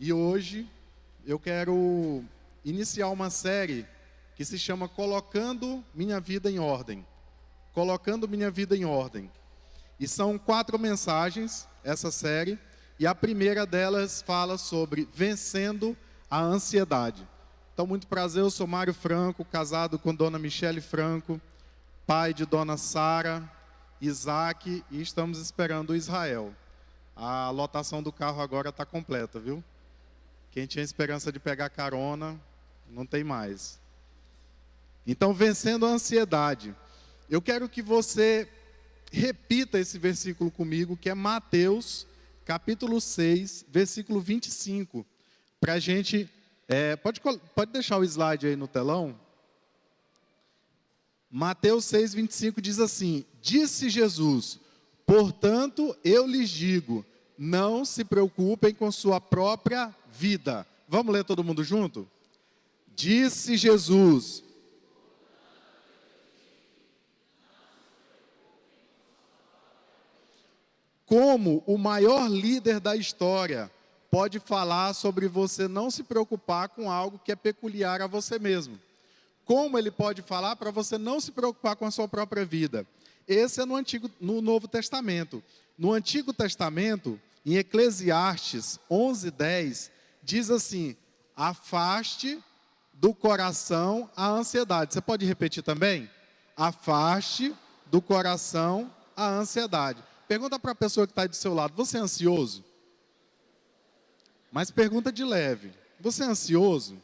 E hoje eu quero iniciar uma série que se chama Colocando Minha Vida em Ordem. Colocando Minha Vida em Ordem. E são 4 mensagens, essa série, e a primeira delas fala sobre vencendo a ansiedade. Então, muito prazer, eu sou Mário Franco, casado com Dona Michele Franco, pai de Dona Sara, Isaac, e estamos esperando o Israel. A lotação do carro agora está completa, viu? Quem tinha esperança de pegar carona, não tem mais. Então, vencendo a ansiedade. Eu quero que você repita esse versículo comigo, que é Mateus, capítulo 6, versículo 25. Para a gente... pode deixar o slide aí no telão? Mateus 6, 25 diz assim: Disse Jesus, portanto eu lhes digo, não se preocupem com sua própria vida. Vamos ler todo mundo junto? Disse Jesus. Como o maior líder da história pode falar sobre você não se preocupar com algo que é peculiar a você mesmo? Como ele pode falar para você não se preocupar com a sua própria vida? Esse é no Novo Testamento. No Antigo Testamento, em Eclesiastes 11:10, diz assim: afaste do coração a ansiedade. Você pode repetir também? Afaste do coração a ansiedade. Pergunta para a pessoa que está do seu lado: você é ansioso? Mas pergunta de leve: você é ansioso?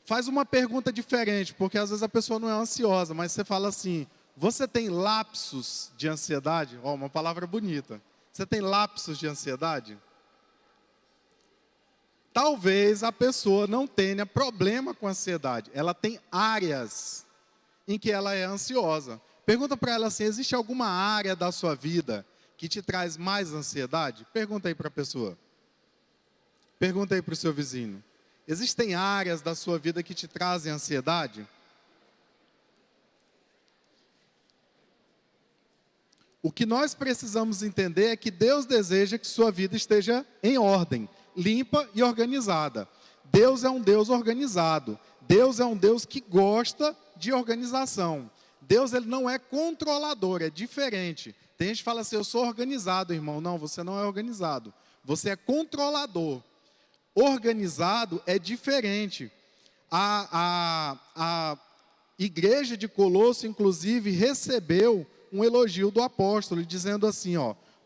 Faz uma pergunta diferente, porque às vezes a pessoa não é ansiosa, mas você fala assim: você tem lapsos de ansiedade? Ó, uma palavra bonita. Você tem lapsos de ansiedade? Talvez a pessoa não tenha problema com ansiedade, ela tem áreas em que ela é ansiosa. Pergunta para ela assim: existe alguma área da sua vida que te traz mais ansiedade? Pergunta aí para a pessoa. Pergunta aí para o seu vizinho. Existem áreas da sua vida que te trazem ansiedade? O que nós precisamos entender é que Deus deseja que sua vida esteja em ordem, limpa e organizada. Deus é um Deus organizado. Deus é um Deus que gosta de organização. Deus, ele não é controlador, é diferente. Tem gente que fala assim: eu sou organizado, irmão. Não, você não é organizado. Você é controlador. Organizado é diferente. A igreja de Colosso, inclusive, recebeu um elogio do apóstolo, dizendo assim,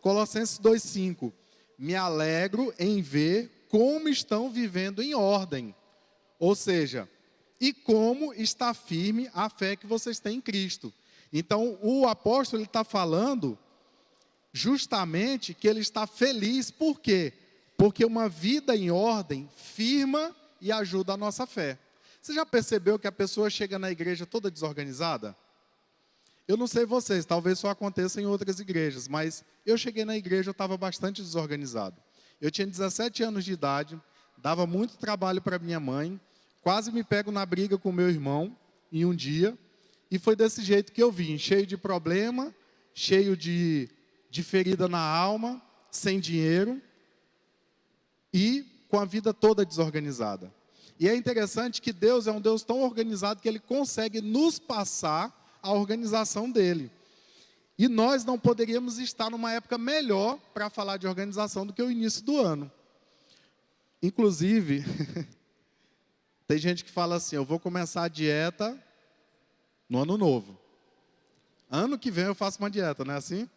Colossenses 2,5: me alegro em ver como estão vivendo em ordem. Ou seja, e como está firme a fé que vocês têm em Cristo. Então, o apóstolo está falando justamente que ele está feliz. Por quê? Porque uma vida em ordem firma e ajuda a nossa fé. Você já percebeu que a pessoa chega na igreja toda desorganizada? Eu não sei vocês, talvez só aconteça em outras igrejas, mas eu cheguei na igreja, eu estava bastante desorganizado. Eu tinha 17 anos de idade, dava muito trabalho para minha mãe, quase me pego na briga com meu irmão em um dia, e foi desse jeito que eu vim, cheio de problema, cheio de ferida na alma, sem dinheiro, e com a vida toda desorganizada. E é interessante que Deus é um Deus tão organizado que Ele consegue nos passar a organização dEle. E nós não poderíamos estar numa época melhor para falar de organização do que o início do ano. Inclusive, tem gente que fala assim: eu vou começar a dieta no ano novo. Ano que vem eu faço uma dieta, não é assim?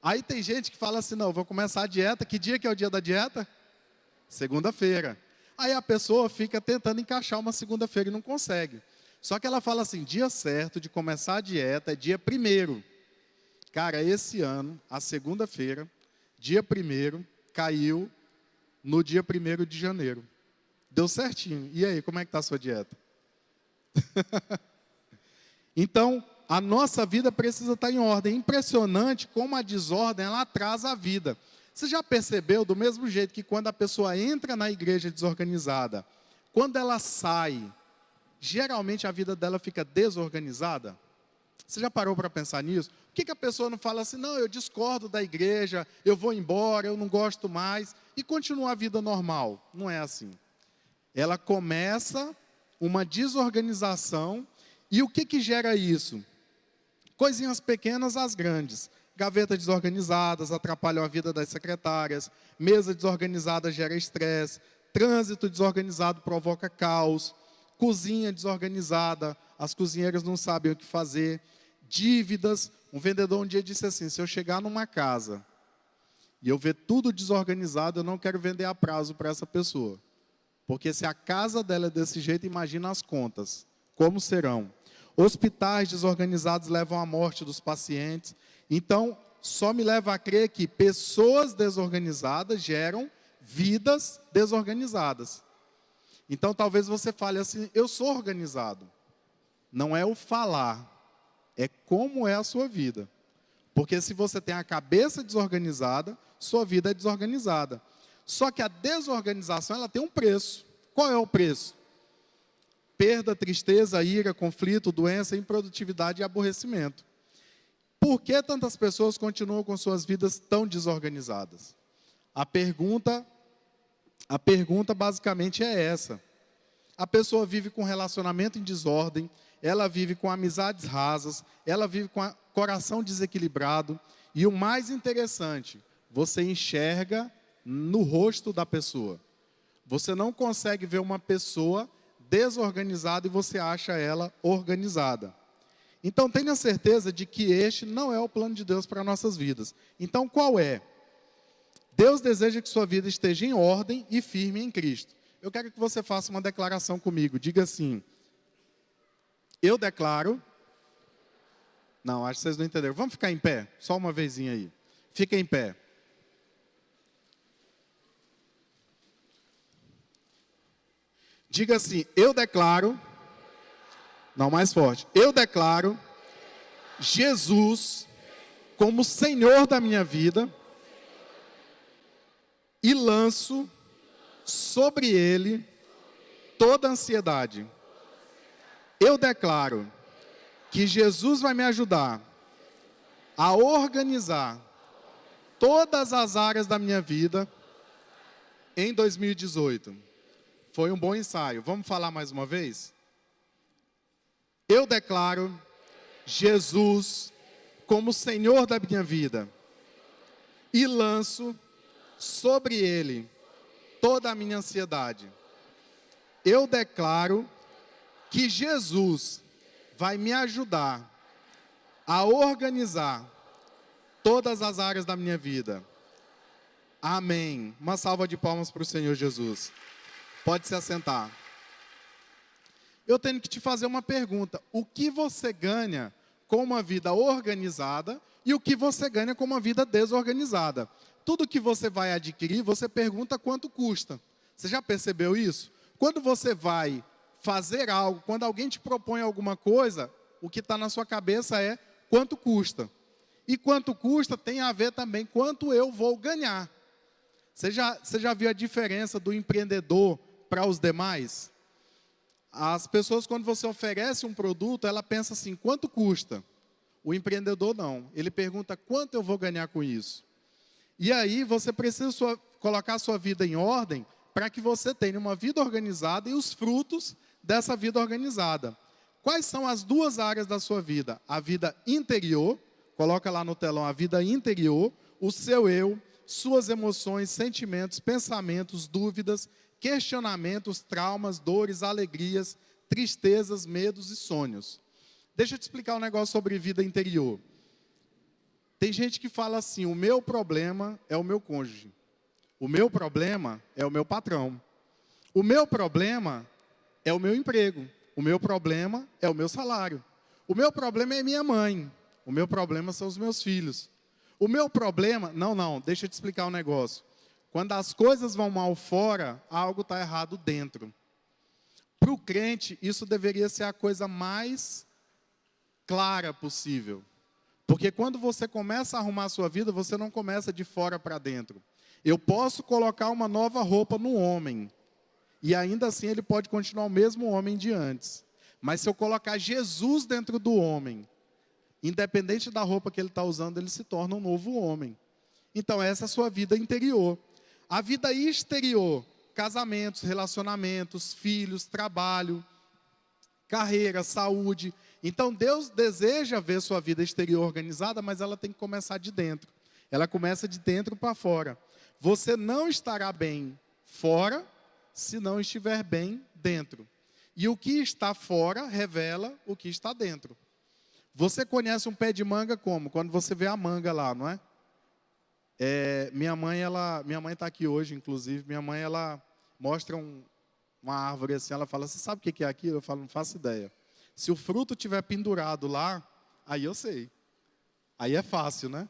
Aí tem gente que fala assim: não, eu vou começar a dieta. Que dia que é o dia da dieta? Segunda-feira. Aí a pessoa fica tentando encaixar uma segunda-feira e não consegue. Só que ela fala assim: dia certo de começar a dieta é dia 1º. Cara, esse ano, a segunda-feira, dia 1º, caiu no dia 1º de janeiro. Deu certinho. E aí, como é que está a sua dieta? Então, a nossa vida precisa estar em ordem. É impressionante como a desordem, ela atrasa a vida. Você já percebeu, do mesmo jeito que quando a pessoa entra na igreja desorganizada, quando ela sai, geralmente a vida dela fica desorganizada? Você já parou para pensar nisso? Por que a pessoa não fala assim, não, eu discordo da igreja, eu vou embora, eu não gosto mais, e continua a vida normal? Não é assim. Ela começa uma desorganização, e o que gera isso? Coisinhas pequenas às grandes. Gavetas desorganizadas atrapalham a vida das secretárias, mesa desorganizada gera estresse, trânsito desorganizado provoca caos, cozinha desorganizada, as cozinheiras não sabem o que fazer, dívidas. Um vendedor um dia disse assim, se eu chegar numa casa e eu ver tudo desorganizado, eu não quero vender a prazo para essa pessoa. Porque se a casa dela é desse jeito, imagina as contas, como serão. Hospitais desorganizados levam à morte dos pacientes. Então, só me leva a crer que pessoas desorganizadas geram vidas desorganizadas. Então, talvez você fale assim, eu sou organizado. Não é o falar, é como é a sua vida. Porque se você tem a cabeça desorganizada, sua vida é desorganizada. Só que a desorganização, ela tem um preço. Qual é o preço? Perda, tristeza, ira, conflito, doença, improdutividade e aborrecimento. Por que tantas pessoas continuam com suas vidas tão desorganizadas? A pergunta basicamente é essa. A pessoa vive com relacionamento em desordem, ela vive com amizades rasas, ela vive com coração desequilibrado, e o mais interessante, você enxerga no rosto da pessoa. Você não consegue ver uma pessoa desorganizada e você acha ela organizada. Então tenha certeza de que este não é o plano de Deus para nossas vidas. Então qual é? Deus deseja que sua vida esteja em ordem e firme em Cristo. Eu quero que você faça uma declaração comigo. Diga assim, eu declaro... Não, acho que vocês não entenderam. Vamos ficar em pé? Só uma vezinha aí. Fica em pé. Diga assim, eu declaro... Não, mais forte. Eu declaro Jesus como Senhor da minha vida e lanço sobre Ele toda a ansiedade. Eu declaro que Jesus vai me ajudar a organizar todas as áreas da minha vida em 2018. Foi um bom ensaio. Vamos falar mais uma vez? Eu declaro Jesus como Senhor da minha vida e lanço sobre Ele toda a minha ansiedade. Eu declaro que Jesus vai me ajudar a organizar todas as áreas da minha vida. Amém. Uma salva de palmas para o Senhor Jesus. Pode se assentar. Eu tenho que te fazer uma pergunta. O que você ganha com uma vida organizada e o que você ganha com uma vida desorganizada? Tudo que você vai adquirir, você pergunta quanto custa. Você já percebeu isso? Quando você vai fazer algo, quando alguém te propõe alguma coisa, o que está na sua cabeça é quanto custa. E quanto custa tem a ver também quanto eu vou ganhar. Você já viu a diferença do empreendedor para os demais? As pessoas, quando você oferece um produto, ela pensa assim, quanto custa? O empreendedor não. Ele pergunta, quanto eu vou ganhar com isso? E aí, você precisa colocar a sua vida em ordem para que você tenha uma vida organizada e os frutos dessa vida organizada. Quais são as duas áreas da sua vida? A vida interior, coloca lá no telão, a vida interior, o seu eu, suas emoções, sentimentos, pensamentos, dúvidas, questionamentos, traumas, dores, alegrias, tristezas, medos e sonhos. Deixa eu te explicar um negócio sobre vida interior. Tem gente que fala assim, o meu problema é o meu cônjuge. O meu problema é o meu patrão. O meu problema é o meu emprego. O meu problema é o meu salário. O meu problema é minha mãe. O meu problema são os meus filhos. O meu problema... Não, deixa eu te explicar um negócio. Quando as coisas vão mal fora, algo está errado dentro. Para o crente, isso deveria ser a coisa mais clara possível. Porque quando você começa a arrumar a sua vida, você não começa de fora para dentro. Eu posso colocar uma nova roupa no homem, e ainda assim ele pode continuar o mesmo homem de antes. Mas se eu colocar Jesus dentro do homem, Independente da roupa que ele está usando, ele se torna um novo homem. Então, essa é a sua vida interior. A vida exterior, casamentos, relacionamentos, filhos, trabalho, carreira, saúde. Então, Deus deseja ver sua vida exterior organizada, mas ela tem que começar de dentro. Ela começa de dentro para fora. Você não estará bem fora se não estiver bem dentro. E o que está fora revela o que está dentro. Você conhece um pé de manga como? Quando você vê a manga lá, não é? Minha mãe está aqui hoje, inclusive. Minha mãe, ela mostra uma árvore assim, ela fala, você sabe o que é aquilo? Eu falo, não faço ideia. Se o fruto estiver pendurado lá, aí eu sei. Aí é fácil, né?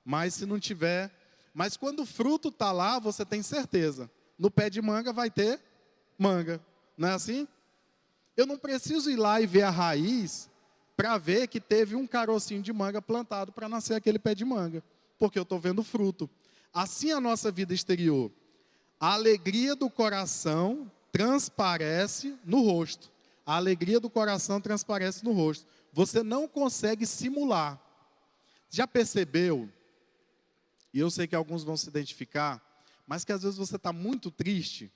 Mas se não tiver... Mas quando o fruto está lá, você tem certeza. No pé de manga vai ter manga. Não é assim? Eu não preciso ir lá e ver a raiz para ver que teve um carocinho de manga plantado para nascer aquele pé de manga. Porque eu estou vendo o fruto. Assim a nossa vida exterior. A alegria do coração transparece no rosto. A alegria do coração transparece no rosto. Você não consegue simular. Já percebeu? E eu sei que alguns vão se identificar, mas que às vezes você está muito triste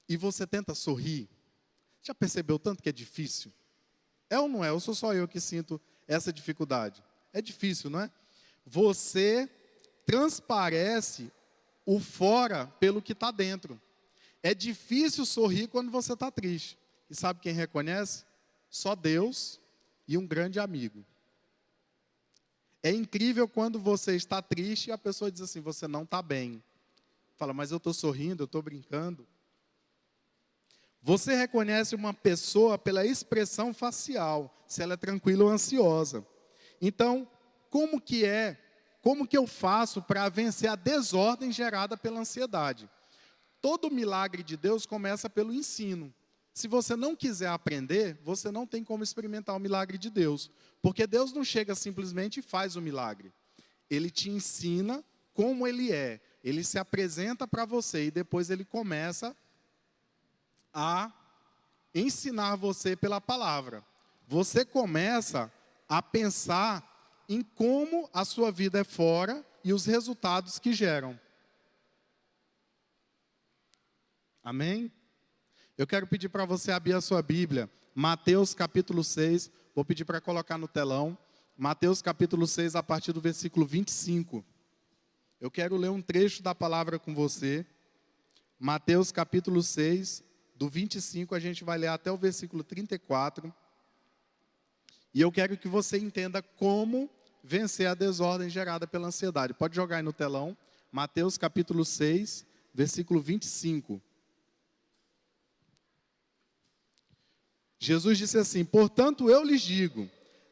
e você tenta sorrir. Já percebeu tanto que é difícil? É ou não é? Ou sou só eu que sinto essa dificuldade? É difícil, não é? Você transparece o fora pelo que está dentro. É difícil sorrir quando você está triste. E sabe quem reconhece? Só Deus e um grande amigo. É incrível quando você está triste e a pessoa diz assim, você não está bem. Fala, mas eu estou sorrindo, eu estou brincando. Você reconhece uma pessoa pela expressão facial, se ela é tranquila ou ansiosa. Então, como que eu faço para vencer a desordem gerada pela ansiedade? Todo milagre de Deus começa pelo ensino. Se você não quiser aprender, você não tem como experimentar o milagre de Deus. Porque Deus não chega simplesmente e faz o milagre. Ele te ensina como ele é. Ele se apresenta para você e depois ele começa a ensinar você pela palavra. Você começa a pensar em como a sua vida é fora e os resultados que geram. Amém? Eu quero pedir para você abrir a sua Bíblia, Mateus capítulo 6, vou pedir para colocar no telão, Mateus capítulo 6, a partir do versículo 25. Eu quero ler um trecho da palavra com você, Mateus capítulo 6, do 25, a gente vai ler até o versículo 34, e eu quero que você entenda como vencer a desordem gerada pela ansiedade. Pode jogar aí no telão, Mateus capítulo 6, versículo 25. Jesus disse assim, portanto eu lhes digo,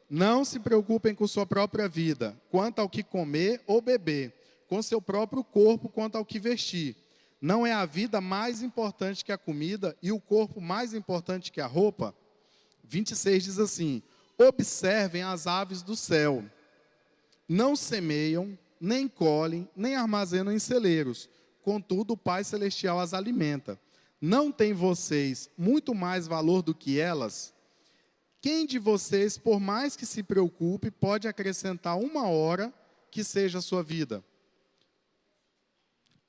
não se preocupem com sua própria vida, quanto ao que comer ou beber, com seu próprio corpo quanto ao que vestir. Não é a vida mais importante que a comida e o corpo mais importante que a roupa? 26 diz assim, observem as aves do céu, não semeiam, nem colhem, nem armazenam em celeiros, contudo o Pai Celestial as alimenta. Não tem vocês muito mais valor do que elas? Quem de vocês, por mais que se preocupe, pode acrescentar uma hora que seja a sua vida?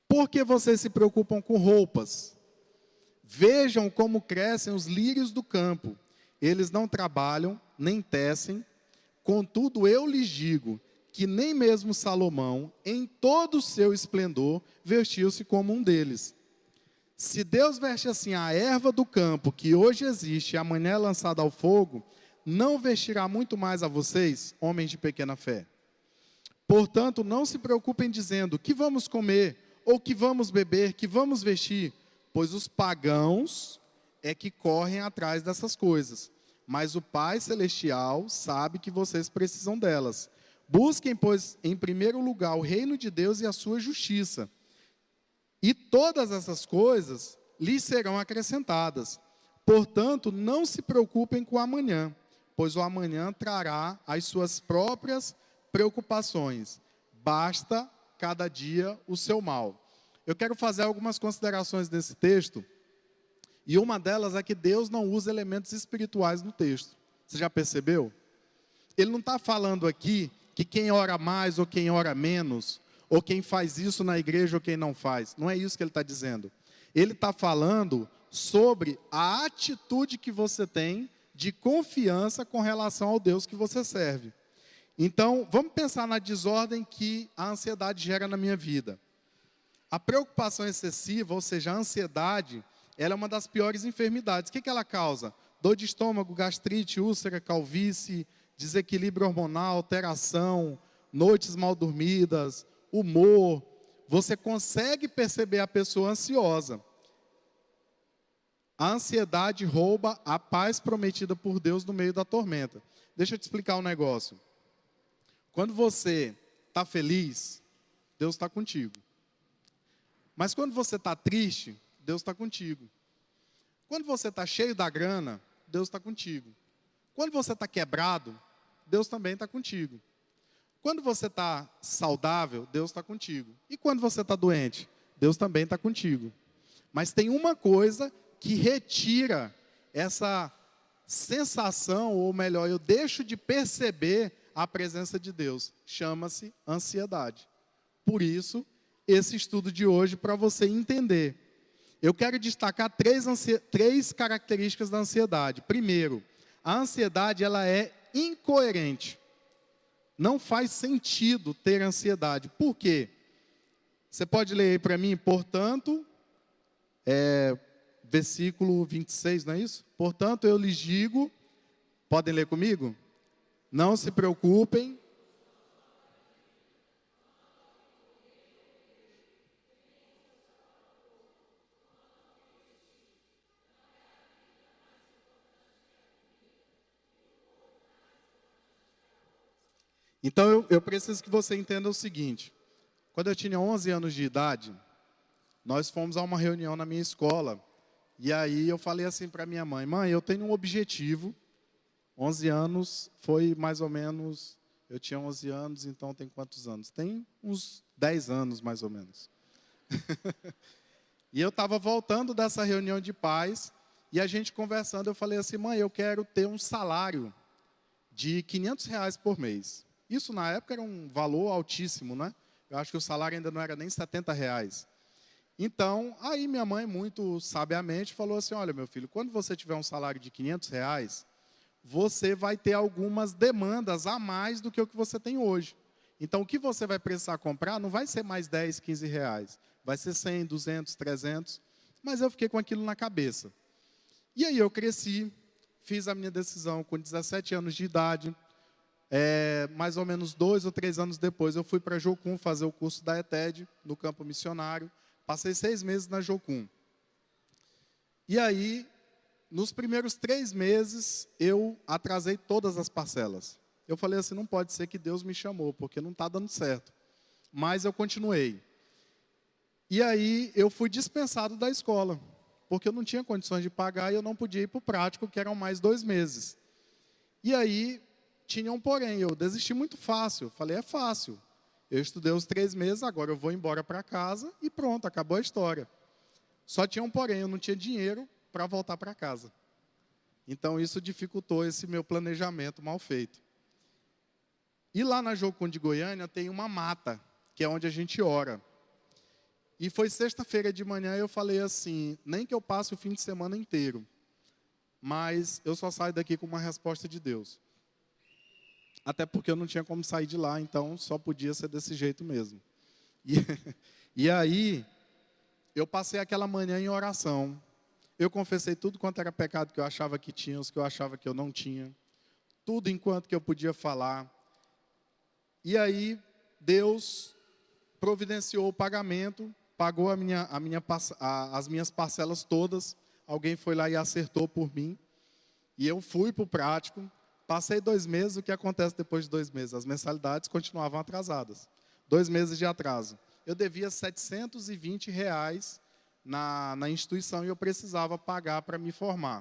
Por que vocês se preocupam com roupas? Vejam como crescem os lírios do campo. Eles não trabalham, nem tecem. Contudo, eu lhes digo que nem mesmo Salomão, em todo o seu esplendor, vestiu-se como um deles. Se Deus veste assim a erva do campo, que hoje existe e amanhã é lançada ao fogo, não vestirá muito mais a vocês, homens de pequena fé. Portanto, não se preocupem dizendo, que vamos comer, ou que vamos beber, que vamos vestir, pois os pagãos é que correm atrás dessas coisas. Mas o Pai Celestial sabe que vocês precisam delas. Busquem, pois, em primeiro lugar o reino de Deus e a sua justiça. E todas essas coisas lhes serão acrescentadas. Portanto, não se preocupem com o amanhã, pois o amanhã trará as suas próprias preocupações. Basta cada dia o seu mal. Eu quero fazer algumas considerações desse texto, e uma delas é que Deus não usa elementos espirituais no texto. Você já percebeu? Ele não está falando aqui que quem ora mais ou quem ora menos, ou quem faz isso na igreja ou quem não faz. Não é isso que ele está dizendo. Ele está falando sobre a atitude que você tem de confiança com relação ao Deus que você serve. Então, vamos pensar na desordem que a ansiedade gera na minha vida. A preocupação excessiva, ou seja, a ansiedade, ela é uma das piores enfermidades. O que ela causa? Dor de estômago, gastrite, úlcera, calvície, desequilíbrio hormonal, alteração, noites mal dormidas, humor. Você consegue perceber a pessoa ansiosa. A ansiedade rouba a paz prometida por Deus no meio da tormenta. Deixa eu te explicar um negócio. Quando você está feliz, Deus está contigo. Mas quando você está triste, Deus está contigo. Quando você está cheio da grana, Deus está contigo. Quando você está quebrado, Deus também está contigo. Quando você está saudável, Deus está contigo. E quando você está doente, Deus também está contigo. Mas tem uma coisa que retira essa sensação, ou melhor, eu deixo de perceber a presença de Deus. Chama-se ansiedade. Por isso, esse estudo de hoje, para você entender. Eu quero destacar três características da ansiedade. Primeiro, a ansiedade ela é incoerente. Não faz sentido ter ansiedade. Por quê? Você pode ler aí para mim, portanto, versículo 26, não é isso? Portanto, eu lhes digo, podem ler comigo? Não se preocupem. Então, eu preciso que você entenda o seguinte. Quando eu tinha 11 anos de idade, nós fomos a uma reunião na minha escola. E aí eu falei assim para minha mãe, mãe, eu tenho um objetivo. 11 anos foi mais ou menos, eu tinha 11 anos, então tem quantos anos? Tem uns 10 anos mais ou menos. E eu estava voltando dessa reunião de pais, e a gente conversando, eu falei assim, mãe, eu quero ter um salário de R$ 500 por mês. Isso na época era um valor altíssimo, né? Eu acho que o salário ainda não era nem R$ 70. Então, aí minha mãe, muito sabiamente, falou assim, olha, meu filho, quando você tiver um salário de R$ 500, você vai ter algumas demandas a mais do que o que você tem hoje. Então, o que você vai precisar comprar não vai ser mais R$ 10, R$ 15. Vai ser 100, 200, 300. Mas eu fiquei com aquilo na cabeça. E aí eu cresci, fiz a minha decisão com 17 anos de idade. Mais ou menos 2 ou 3 anos depois, eu fui para Jocum fazer o curso da ETED, no campo missionário. Passei 6 meses na Jocum. E aí, nos primeiros 3 meses, eu atrasei todas as parcelas. Eu falei assim, não pode ser que Deus me chamou, porque não está dando certo. Mas eu continuei. E aí, eu fui dispensado da escola, porque eu não tinha condições de pagar e eu não podia ir para o prático, que eram mais 2 meses. E aí, tinha um porém, eu desisti muito fácil. Falei, é fácil. Eu estudei os 3 meses, agora eu vou embora para casa e pronto, acabou a história. Só tinha um porém, eu não tinha dinheiro para voltar para casa. Então, isso dificultou esse meu planejamento mal feito. E lá na Jocum de Goiânia tem uma mata, que é onde a gente ora. E foi sexta-feira de manhã, eu falei assim, nem que eu passe o fim de semana inteiro, mas eu só saio daqui com uma resposta de Deus. Até porque eu não tinha como sair de lá, então só podia ser desse jeito mesmo. E aí, eu passei aquela manhã em oração. Eu confessei tudo quanto era pecado que eu achava que tinha, os que eu achava que eu não tinha. Tudo enquanto que eu podia falar. E aí, Deus providenciou o pagamento, pagou as minhas parcelas todas. Alguém foi lá e acertou por mim. E eu fui para o prático. Passei 2 meses, o que acontece depois de 2 meses? As mensalidades continuavam atrasadas. 2 meses de atraso. Eu devia R$ 720 na instituição e eu precisava pagar para me formar.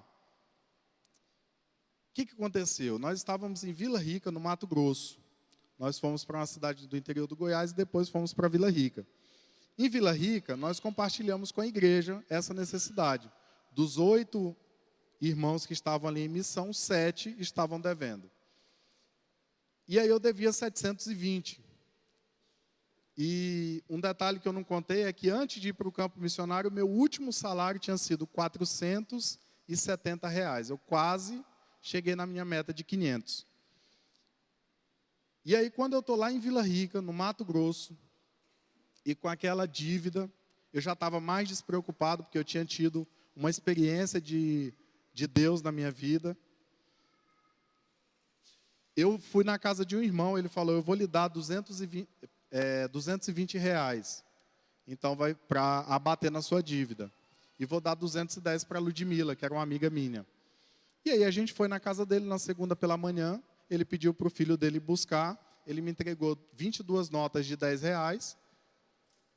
O que aconteceu? Nós estávamos em Vila Rica, no Mato Grosso. Nós fomos para uma cidade do interior do Goiás e depois fomos para Vila Rica. Em Vila Rica, nós compartilhamos com a igreja essa necessidade. Dos 8 irmãos que estavam ali em missão, 7 estavam devendo. E aí eu devia 720. E um detalhe que eu não contei é que antes de ir para o campo missionário, meu último salário tinha sido R$ 470. Eu quase cheguei na minha meta de 500. E aí, quando eu estou lá em Vila Rica, no Mato Grosso, e com aquela dívida, eu já estava mais despreocupado, porque eu tinha tido uma experiência de Deus na minha vida. Eu fui na casa de um irmão, ele falou, eu vou lhe dar R$ 220, então vai para abater na sua dívida. E vou dar 210 para a Ludmila, que era uma amiga minha. E aí a gente foi na casa dele na segunda pela manhã, ele pediu para o filho dele buscar, ele me entregou 22 notas de R$ 10,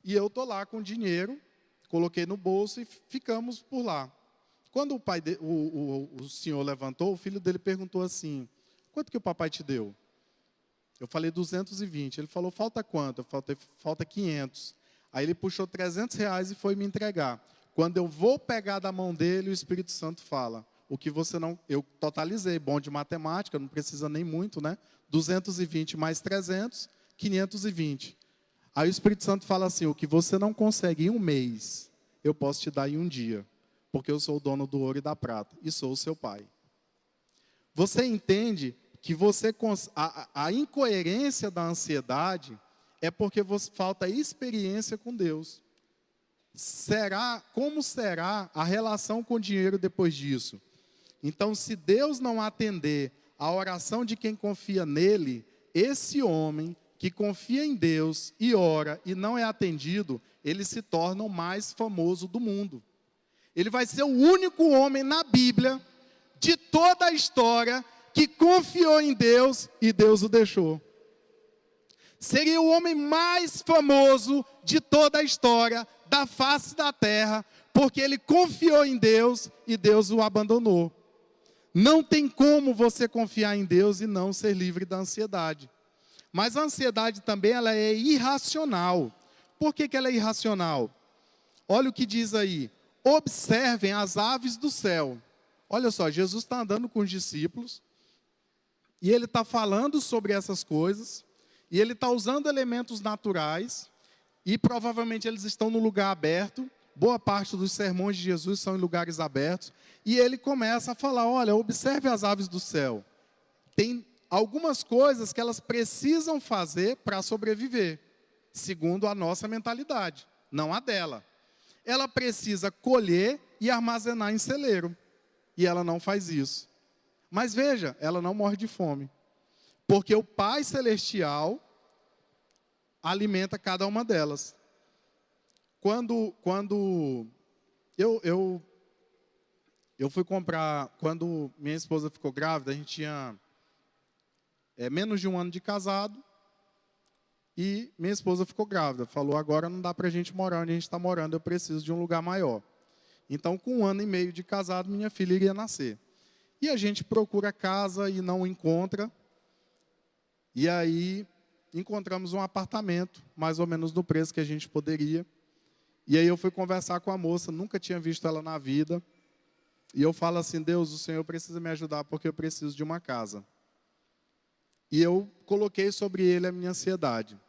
e eu estou lá com dinheiro, coloquei no bolso e ficamos por lá. Quando o senhor levantou, o filho dele perguntou assim, quanto que o papai te deu? Eu falei 220. Ele falou, falta quanto? Eu falei, falta 500. Aí ele puxou R$ 300 e foi me entregar. Quando eu vou pegar da mão dele, o Espírito Santo fala, o que você não... Eu totalizei, bom de matemática, não precisa nem muito, né? 220 mais 300, 520. Aí o Espírito Santo fala assim, o que você não consegue em um mês, eu posso te dar em um dia. Porque eu sou o dono do ouro e da prata, e sou o seu pai. Você entende que a incoerência da ansiedade é porque falta experiência com Deus. Como será a relação com o dinheiro depois disso? Então, se Deus não atender a oração de quem confia nele, esse homem que confia em Deus e ora e não é atendido, ele se torna o mais famoso do mundo. Ele vai ser o único homem na Bíblia, de toda a história, que confiou em Deus e Deus o deixou. Seria o homem mais famoso de toda a história, da face da terra, porque ele confiou em Deus e Deus o abandonou. Não tem como você confiar em Deus e não ser livre da ansiedade. Mas a ansiedade também ela é irracional. Por que ela é irracional? Olha o que diz aí. Observem as aves do céu. Olha só, Jesus está andando com os discípulos, e ele está falando sobre essas coisas, e ele está usando elementos naturais, e provavelmente eles estão no lugar aberto, boa parte dos sermões de Jesus são em lugares abertos, e ele começa a falar, olha, observe as aves do céu. Tem algumas coisas que elas precisam fazer para sobreviver, segundo a nossa mentalidade, não a dela. Ela precisa colher e armazenar em celeiro, e ela não faz isso. Mas veja, ela não morre de fome, porque o Pai Celestial alimenta cada uma delas. Quando eu fui comprar, quando minha esposa ficou grávida, a gente tinha menos de um ano de casado, e minha esposa ficou grávida, falou, agora não dá para a gente morar onde a gente está morando, eu preciso de um lugar maior. Então, com 1 ano e meio de casado, minha filha iria nascer. E a gente procura casa e não encontra. E aí, encontramos um apartamento, mais ou menos no preço que a gente poderia. E aí eu fui conversar com a moça, nunca tinha visto ela na vida. E eu falo assim, Deus, o Senhor precisa me ajudar porque eu preciso de uma casa. E eu coloquei sobre ele a minha ansiedade.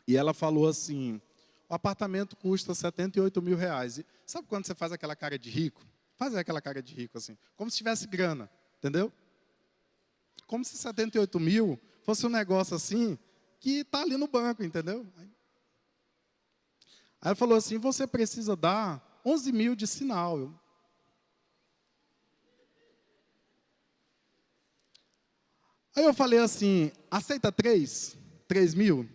E ela falou assim, o apartamento custa R$ 78 mil. E sabe quando você faz aquela cara de rico? Faz aquela cara de rico assim, como se tivesse grana, entendeu? Como se 78 mil fosse um negócio assim, que está ali no banco, entendeu? Aí ela falou assim, você precisa dar 11 mil de sinal. Aí eu falei assim, aceita 3 mil?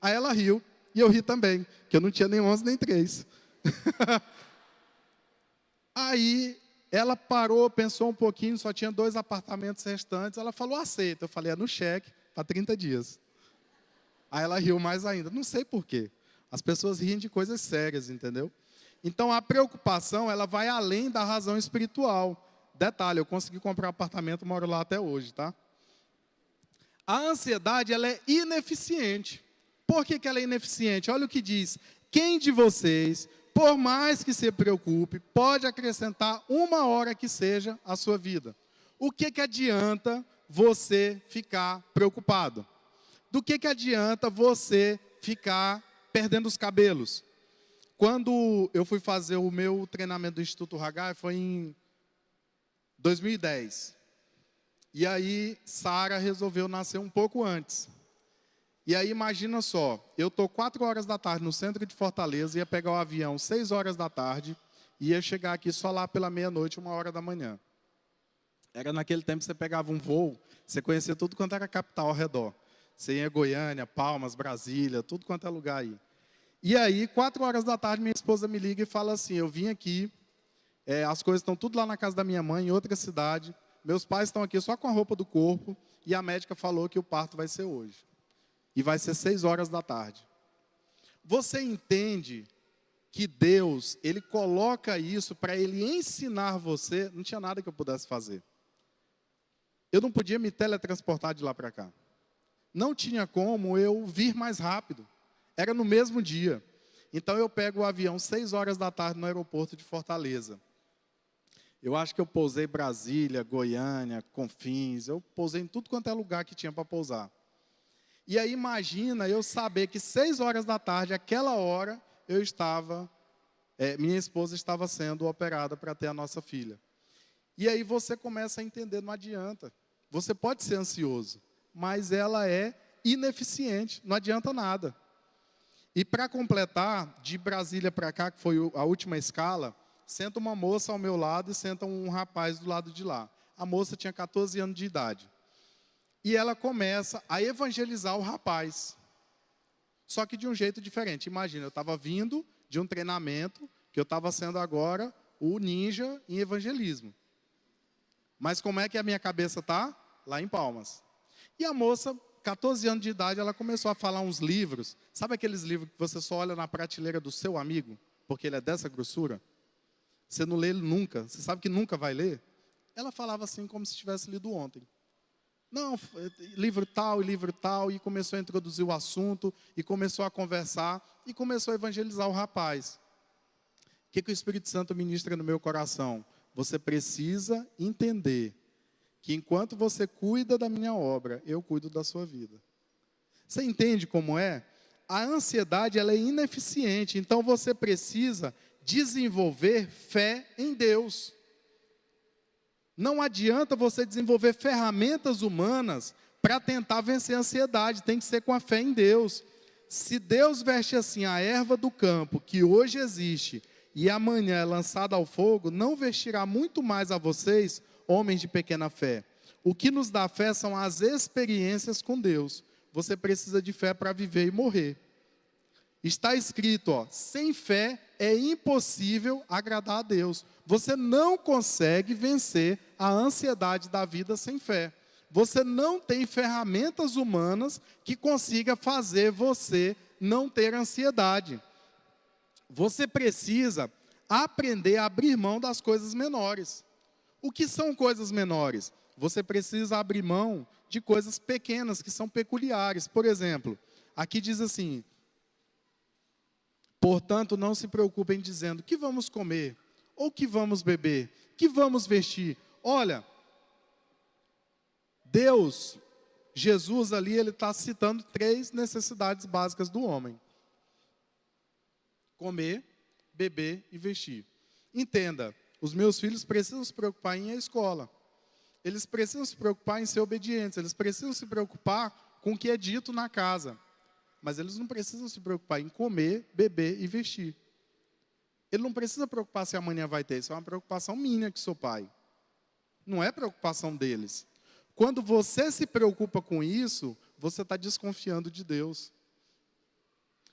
Aí ela riu, e eu ri também, que eu não tinha nem 11 nem 3. Aí ela parou, pensou um pouquinho, só tinha 2 apartamentos restantes, ela falou, aceita. Eu falei, é no cheque, para 30 dias. Aí ela riu mais ainda, não sei por quê. As pessoas riem de coisas sérias, entendeu? Então a preocupação, ela vai além da razão espiritual. Detalhe, eu consegui comprar um apartamento, moro lá até hoje, tá? A ansiedade, ela é ineficiente. Por que ela é ineficiente? Olha o que diz. Quem de vocês, por mais que se preocupe, pode acrescentar 1 hora que seja à sua vida? O que adianta você ficar preocupado? Do que adianta você ficar perdendo os cabelos? Quando eu fui fazer o meu treinamento do Instituto Hagai, foi em 2010. E aí, Sara resolveu nascer um pouco antes. E aí, imagina só, eu estou 4 horas da tarde no centro de Fortaleza, ia pegar o avião 6 horas da tarde, e ia chegar aqui só lá pela meia-noite, 1 hora da manhã. Era naquele tempo que você pegava um voo, você conhecia tudo quanto era capital ao redor. Você ia Goiânia, Palmas, Brasília, tudo quanto é lugar aí. E aí, 4 horas da tarde, minha esposa me liga e fala assim, eu vim aqui, as coisas estão tudo lá na casa da minha mãe, em outra cidade, meus pais estão aqui só com a roupa do corpo, e a médica falou que o parto vai ser hoje. E vai ser 6 horas da tarde. Você entende que Deus, Ele coloca isso para Ele ensinar você, não tinha nada que eu pudesse fazer. Eu não podia me teletransportar de lá para cá. Não tinha como eu vir mais rápido. Era no mesmo dia. Então eu pego o avião 6 horas da tarde no aeroporto de Fortaleza. Eu acho que eu pousei em Brasília, Goiânia, Confins, eu pousei em tudo quanto é lugar que tinha para pousar. E aí imagina eu saber que 6 horas da tarde, aquela hora, eu estava, minha esposa estava sendo operada para ter a nossa filha. E aí você começa a entender, não adianta. Você pode ser ansioso, mas ela é ineficiente, não adianta nada. E para completar, de Brasília para cá, que foi a última escala, senta uma moça ao meu lado e senta um rapaz do lado de lá. A moça tinha 14 anos de idade. E ela começa a evangelizar o rapaz. Só que de um jeito diferente. Imagina, eu estava vindo de um treinamento, que eu estava sendo agora o ninja em evangelismo. Mas como é que a minha cabeça está? Lá em Palmas. E a moça, 14 anos de idade, ela começou a falar uns livros. Sabe aqueles livros que você só olha na prateleira do seu amigo? Porque ele é dessa grossura? Você não lê ele nunca. Você sabe que nunca vai ler? Ela falava assim como se tivesse lido ontem. Não, livro tal, e começou a introduzir o assunto, e começou a conversar, e começou a evangelizar o rapaz. O que o Espírito Santo ministra no meu coração? Você precisa entender que enquanto você cuida da minha obra, eu cuido da sua vida. Você entende como é? A ansiedade, ela é ineficiente, então você precisa desenvolver fé em Deus. Não adianta você desenvolver ferramentas humanas para tentar vencer a ansiedade, tem que ser com a fé em Deus. Se Deus veste assim a erva do campo, que hoje existe, e amanhã é lançada ao fogo, não vestirá muito mais a vocês, homens de pequena fé. O que nos dá fé são as experiências com Deus. Você precisa de fé para viver e morrer. Está escrito, sem fé é impossível agradar a Deus. Você não consegue vencer a ansiedade da vida sem fé. Você não tem ferramentas humanas que consiga fazer você não ter ansiedade. Você precisa aprender a abrir mão das coisas menores. O que são coisas menores? Você precisa abrir mão de coisas pequenas que são peculiares. Por exemplo, aqui diz assim: portanto, não se preocupem dizendo que vamos comer, ou que vamos beber, que vamos vestir. Olha, Deus, Jesus ali, ele está citando 3 necessidades básicas do homem: comer, beber e vestir. Entenda, os meus filhos precisam se preocupar em ir à escola. Eles precisam se preocupar em ser obedientes. Eles precisam se preocupar com o que é dito na casa. Mas eles não precisam se preocupar em comer, beber e vestir. Ele não precisa preocupar se amanhã vai ter. Isso é uma preocupação minha que sou pai. Não é preocupação deles. Quando você se preocupa com isso, você está desconfiando de Deus.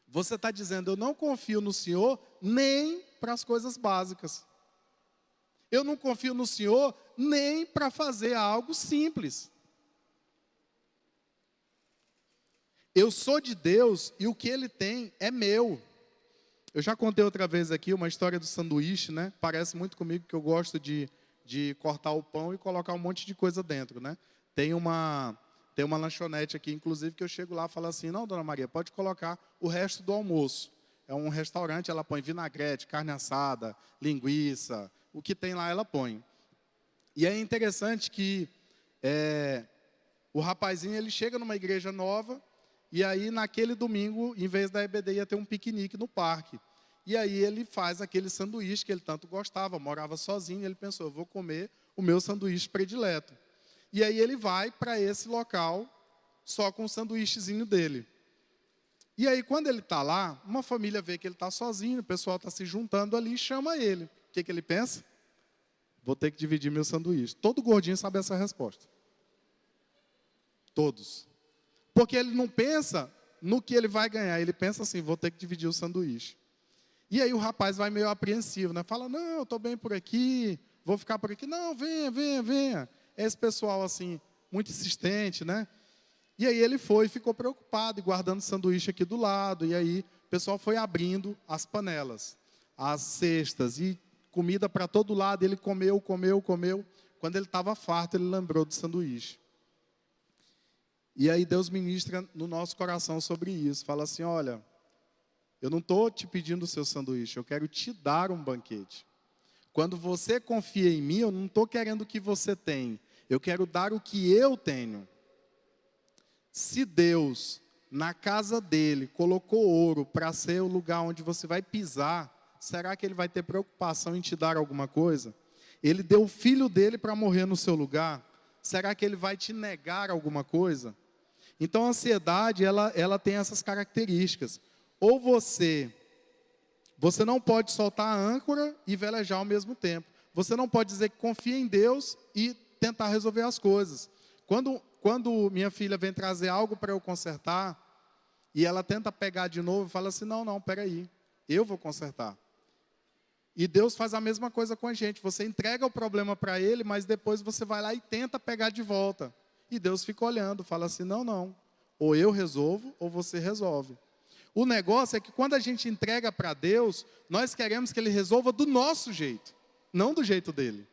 Você está dizendo, eu não confio no Senhor nem para as coisas básicas. Eu não confio no Senhor nem para fazer algo simples. Eu sou de Deus e o que Ele tem é meu. Eu já contei outra vez aqui uma história do sanduíche, né? Parece muito comigo que eu gosto de cortar o pão e colocar um monte de coisa dentro, né? Tem uma lanchonete aqui, inclusive, que eu chego lá e falo assim, não, dona Maria, pode colocar o resto do almoço. É um restaurante, ela põe vinagrete, carne assada, linguiça, o que tem lá ela põe. E é interessante que O rapazinho, ele chega numa igreja nova, e aí naquele domingo, em vez da EBD, ia ter um piquenique no parque. E aí ele faz aquele sanduíche que ele tanto gostava, morava sozinho, e ele pensou, eu vou comer o meu sanduíche predileto. E aí ele vai para esse local, só com o sanduíchezinho dele. E aí, quando ele está lá, uma família vê que ele está sozinho, o pessoal está se juntando ali e chama ele. O que ele pensa? Vou ter que dividir meu sanduíche. Todo gordinho sabe essa resposta. Todos. Porque ele não pensa no que ele vai ganhar, ele pensa assim, vou ter que dividir o sanduíche. E aí o rapaz vai meio apreensivo, né? Fala, não, eu estou bem por aqui, vou ficar por aqui. Não, venha, venha, venha. Esse pessoal, assim, muito insistente, né? E aí ele foi e ficou preocupado, e guardando o sanduíche aqui do lado. E aí o pessoal foi abrindo as panelas, as cestas, e comida para todo lado. Ele comeu, comeu, comeu. Quando ele estava farto, ele lembrou do sanduíche. E aí Deus ministra no nosso coração sobre isso. Fala assim, olha, eu não estou te pedindo o seu sanduíche, eu quero te dar um banquete. Quando você confia em mim, eu não estou querendo o que você tem. Eu quero dar o que eu tenho. Se Deus, na casa dele, colocou ouro para ser o lugar onde você vai pisar, será que ele vai ter preocupação em te dar alguma coisa? Ele deu o filho dele para morrer no seu lugar, será que ele vai te negar alguma coisa? Então a ansiedade, ela tem essas características. Ou você não pode soltar a âncora e velejar ao mesmo tempo. Você não pode dizer que confia em Deus e tentar resolver as coisas. Quando minha filha vem trazer algo para eu consertar, e ela tenta pegar de novo, fala assim, não, peraí, eu vou consertar. E Deus faz a mesma coisa com a gente. Você entrega o problema para Ele, mas depois você vai lá e tenta pegar de volta. E Deus fica olhando, fala assim, não, ou eu resolvo, ou você resolve. O negócio é que quando a gente entrega para Deus, nós queremos que Ele resolva do nosso jeito, não do jeito dele.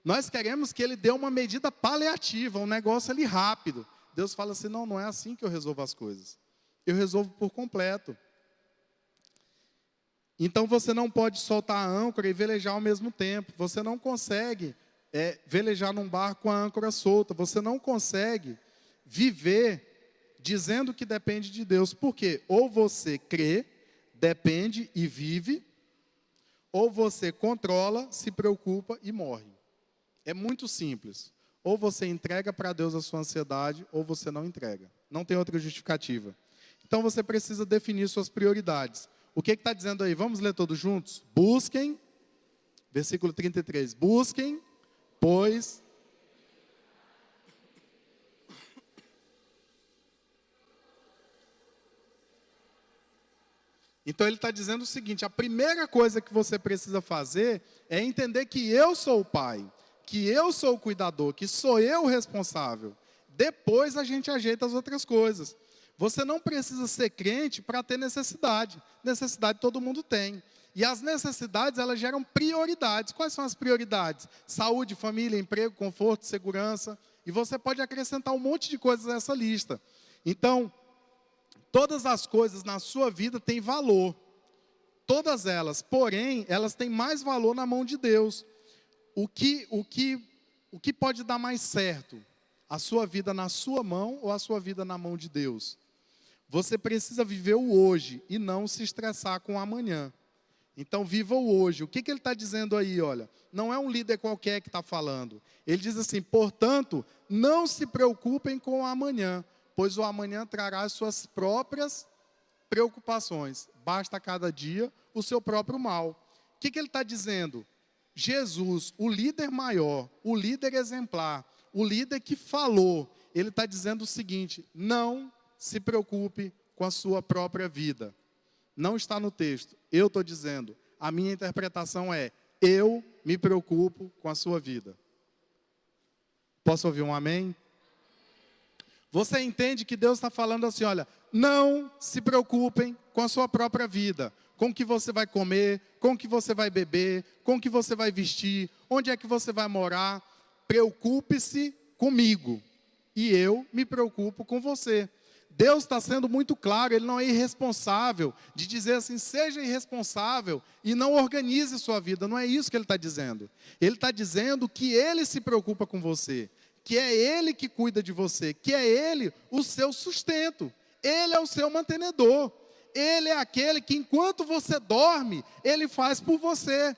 Nós queremos que Ele dê uma medida paliativa, um negócio ali rápido. Deus fala assim, não é assim que eu resolvo as coisas. Eu resolvo por completo. Então você não pode soltar a âncora e velejar ao mesmo tempo. Você não consegue velejar num barco com a âncora solta. Você não consegue viver dizendo que depende de Deus. Por quê? Ou você crê, depende e vive, ou você controla, se preocupa e morre. É muito simples. Ou você entrega para Deus a sua ansiedade, ou você não entrega. Não tem outra justificativa. Então você precisa definir suas prioridades. O que está dizendo aí? Vamos ler todos juntos? Busquem, versículo 33. Busquem, pois... Então ele está dizendo o seguinte, a primeira coisa que você precisa fazer é entender que eu sou o pai, que eu sou o cuidador, que sou eu o responsável. Depois a gente ajeita as outras coisas. Você não precisa ser crente para ter necessidade. Necessidade todo mundo tem. E as necessidades, elas geram prioridades. Quais são as prioridades? Saúde, família, emprego, conforto, segurança. E você pode acrescentar um monte de coisas nessa lista. Então, todas as coisas na sua vida têm valor. Todas elas. Porém, elas têm mais valor na mão de Deus. O que pode dar mais certo? A sua vida na sua mão ou a sua vida na mão de Deus? Você precisa viver o hoje e não se estressar com o amanhã. Então, viva o hoje. O que ele está dizendo aí? Olha, não é um líder qualquer que está falando. Ele diz assim, portanto, não se preocupem com o amanhã, pois o amanhã trará as suas próprias preocupações. Basta a cada dia o seu próprio mal. O que ele está dizendo? Jesus, o líder maior, o líder exemplar, o líder que falou, ele está dizendo o seguinte, não se preocupe com a sua própria vida. Não está no texto, eu estou dizendo, a minha interpretação é, eu me preocupo com a sua vida. Posso ouvir um amém? Você entende que Deus está falando assim, olha, não se preocupem com a sua própria vida, com o que você vai comer, com o que você vai beber, com o que você vai vestir, onde é que você vai morar. Preocupe-se comigo e eu me preocupo com você. Deus está sendo muito claro, Ele não é irresponsável de dizer assim, seja irresponsável e não organize sua vida. Não é isso que Ele está dizendo. Ele está dizendo que Ele se preocupa com você, que é Ele que cuida de você, que é Ele o seu sustento, Ele é o seu mantenedor, Ele é aquele que enquanto você dorme, Ele faz por você,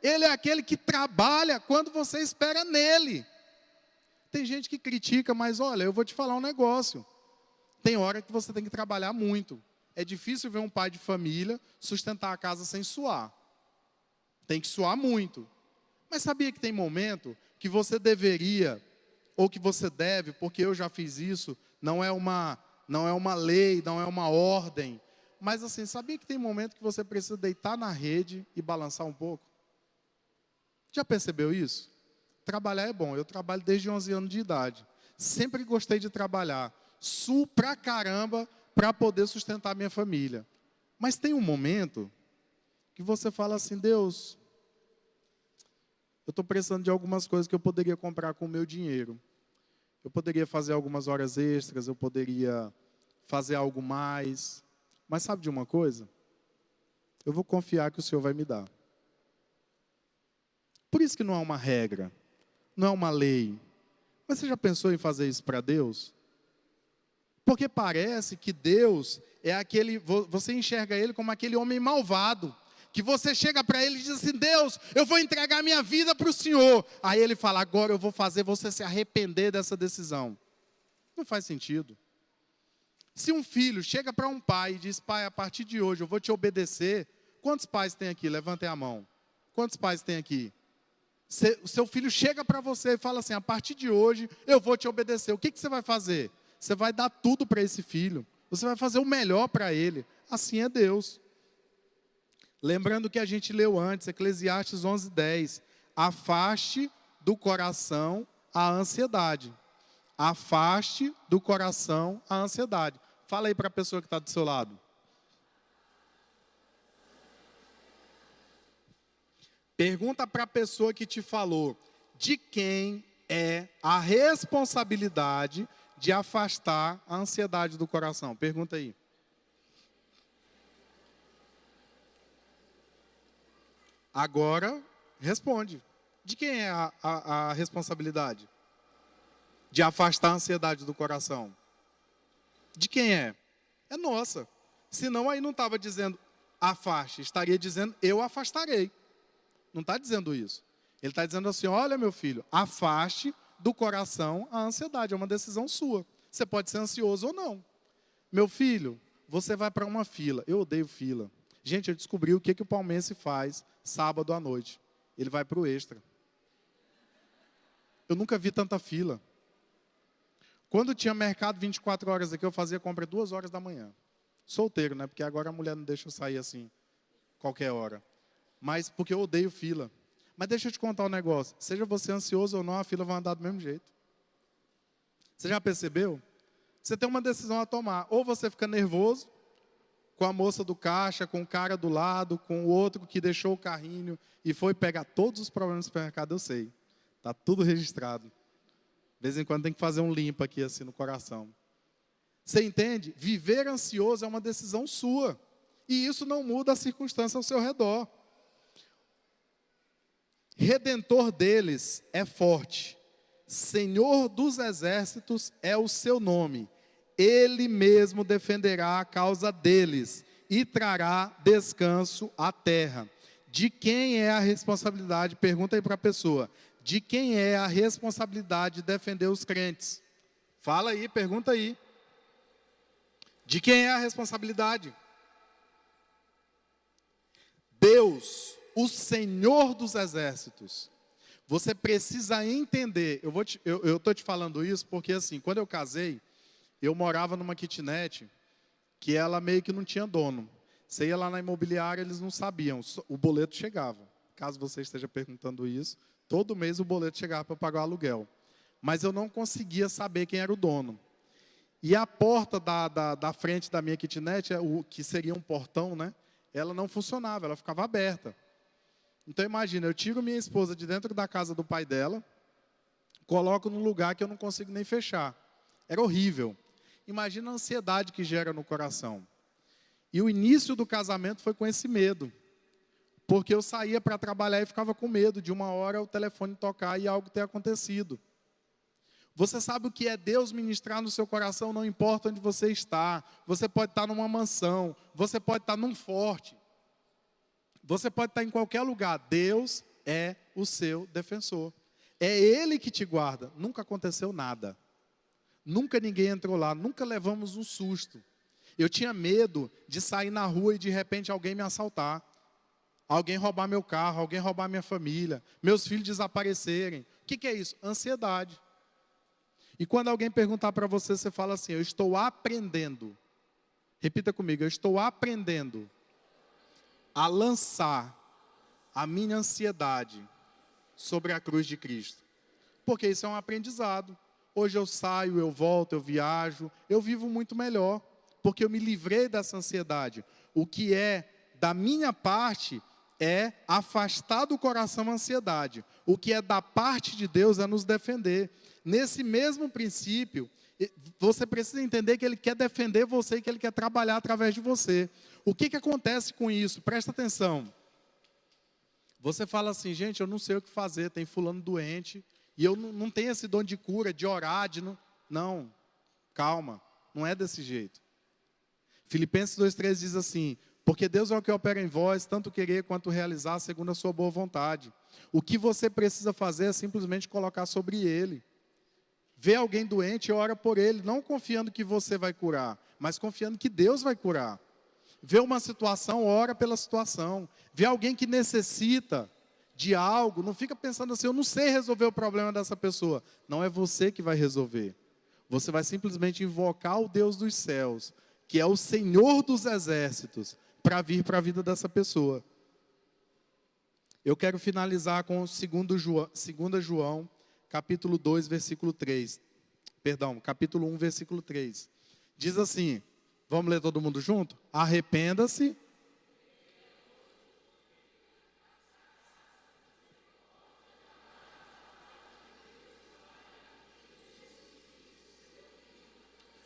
Ele é aquele que trabalha quando você espera nele. Tem gente que critica, mas olha, eu vou te falar um negócio, tem hora que você tem que trabalhar muito, é difícil ver um pai de família sustentar a casa sem suar, tem que suar muito, mas sabia que tem momento que você deveria, ou que você deve, porque eu já fiz isso, não é uma lei, não é uma ordem, mas assim, sabia que tem momento que você precisa deitar na rede e balançar um pouco? Já percebeu isso? Trabalhar é bom, eu trabalho desde 11 anos de idade, sempre gostei de trabalhar, suo pra caramba para poder sustentar minha família, mas tem um momento que você fala assim, Deus, eu estou precisando de algumas coisas que eu poderia comprar com o meu dinheiro. Eu poderia fazer algumas horas extras, eu poderia fazer algo mais. Mas sabe de uma coisa? Eu vou confiar que o Senhor vai me dar. Por isso que não é uma regra, não é uma lei. Mas você já pensou em fazer isso para Deus? Porque parece que Deus é aquele, você enxerga Ele como aquele homem malvado, que você chega para Ele e diz assim, Deus, eu vou entregar minha vida para o Senhor. Aí Ele fala, agora eu vou fazer você se arrepender dessa decisão. Não faz sentido. Se um filho chega para um pai e diz, pai, a partir de hoje eu vou te obedecer, quantos pais tem aqui? Levantem a mão. Quantos pais tem aqui? O seu filho chega para você e fala assim, a partir de hoje eu vou te obedecer. O que você vai fazer? Você vai dar tudo para esse filho. Você vai fazer o melhor para ele. Assim é Deus. Lembrando que a gente leu antes, Eclesiastes 11:10. Afaste do coração a ansiedade. Afaste do coração a ansiedade. Fala aí para a pessoa que está do seu lado. Pergunta para a pessoa que te falou, de quem é a responsabilidade de afastar a ansiedade do coração? Pergunta aí. Agora, responde. De quem é a responsabilidade de afastar a ansiedade do coração? De quem é? É nossa. Senão aí não estava dizendo afaste, estaria dizendo eu afastarei. Não está dizendo isso. Ele está dizendo assim, olha meu filho, afaste do coração a ansiedade, é uma decisão sua. Você pode ser ansioso ou não. Meu filho, você vai para uma fila, eu odeio fila. Gente, eu descobri o que o palmeirense faz sábado à noite. Ele vai para o extra. Eu nunca vi tanta fila. Quando tinha mercado 24 horas aqui, eu fazia compra 2 horas da manhã. Solteiro, né? Porque agora a mulher não deixa eu sair assim, qualquer hora. Mas porque eu odeio fila. Mas deixa eu te contar um negócio. Seja você ansioso ou não, a fila vai andar do mesmo jeito. Você já percebeu? Você tem uma decisão a tomar. Ou você fica nervoso com a moça do caixa, com o cara do lado, com o outro que deixou o carrinho e foi pegar todos os problemas do supermercado, eu sei. Está tudo registrado. De vez em quando tem que fazer um limpo aqui assim no coração. Você entende? Viver ansioso é uma decisão sua. E isso não muda a circunstância ao seu redor. Redentor deles é forte. Senhor dos exércitos é o seu nome. Ele mesmo defenderá a causa deles e trará descanso à terra. De quem é a responsabilidade? Pergunta aí para a pessoa. De quem é a responsabilidade de defender os crentes? Fala aí, pergunta aí. De quem é a responsabilidade? Deus, o Senhor dos exércitos. Você precisa entender. Eu estou te falando isso porque assim, quando eu casei, eu morava numa kitnet que ela meio que não tinha dono. Você ia lá na imobiliária, eles não sabiam. O boleto chegava. Caso você esteja perguntando isso, todo mês o boleto chegava para pagar o aluguel. Mas eu não conseguia saber quem era o dono. E a porta da frente da minha kitnet, o que seria um portão, né? Ela não funcionava, ela ficava aberta. Então imagina, eu tiro minha esposa de dentro da casa do pai dela, coloco num lugar que eu não consigo nem fechar. Era horrível. Imagina a ansiedade que gera no coração. E o início do casamento foi com esse medo. Porque eu saía para trabalhar e ficava com medo de uma hora o telefone tocar e algo ter acontecido. Você sabe o que é Deus ministrar no seu coração, não importa onde você está. Você pode estar numa mansão, você pode estar num forte, você pode estar em qualquer lugar. Deus é o seu defensor. É Ele que te guarda. Nunca aconteceu nada. Nunca ninguém entrou lá, nunca levamos um susto. Eu tinha medo de sair na rua e de repente alguém me assaltar. Alguém roubar meu carro, alguém roubar minha família, meus filhos desaparecerem. O que é isso? Ansiedade. E quando alguém perguntar para você, você fala assim: eu estou aprendendo. Repita comigo: eu estou aprendendo a lançar a minha ansiedade sobre a cruz de Cristo. Porque isso é um aprendizado. Hoje eu saio, eu volto, eu viajo, eu vivo muito melhor. Porque eu me livrei dessa ansiedade. O que é da minha parte é afastar do coração a ansiedade. O que é da parte de Deus é nos defender. Nesse mesmo princípio, você precisa entender que Ele quer defender você e que Ele quer trabalhar através de você. O que acontece com isso? Presta atenção. Você fala assim: gente, eu não sei o que fazer, tem fulano doente, e eu não tenho esse dom de cura, de orar, de não... Não, calma, não é desse jeito. Filipenses 2,13 diz assim: porque Deus é o que opera em vós, tanto querer quanto realizar, segundo a sua boa vontade. O que você precisa fazer é simplesmente colocar sobre Ele. Vê alguém doente e ora por ele, não confiando que você vai curar, mas confiando que Deus vai curar. Vê uma situação, ora pela situação. Vê alguém que necessita de algo, não fica pensando assim: eu não sei resolver o problema dessa pessoa. Não é você que vai resolver. Você vai simplesmente invocar o Deus dos céus, que é o Senhor dos exércitos, para vir para a vida dessa pessoa. Eu quero finalizar com 2 João, capítulo 2, versículo 3. Perdão, capítulo 1, versículo 3. Diz assim, vamos ler todo mundo junto? Arrependa-se.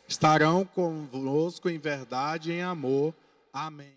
Estarão convosco em verdade e em amor. Amém.